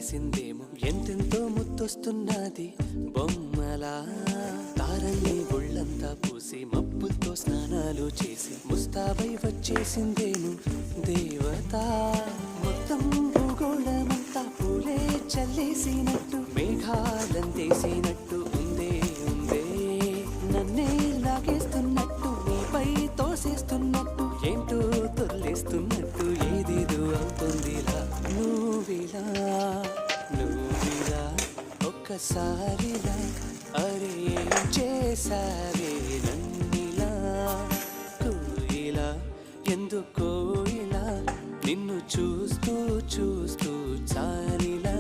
వేసిందేమో ఎంతెంతో ముత్తొస్తున్నది బొమ్మలా తారల్ని ఒళ్ళంతా పూసి మబ్బులతో స్నానాలు చేసి ముస్తాబై వచ్చేసిందేమో దేవత మొత్తం భూగోళమంతా పూలే చల్లేసినట్టు మేఘాలందేసినట్టు ఉందే ఉందే నన్నే లాగేస్తున్నట్టు నీపై తోసేస్తున్నట్టు ఏంటో తొల్లేస్తున్నట్టు ఏదేదో అవుతుందిలా నువ్విలా ఒక్కసారిలా అరే ఏం చేసావే నన్నిలా కోయిలా ఎందుకో ఇలా నిన్ను చూస్తూ చూస్తూ చాలిలా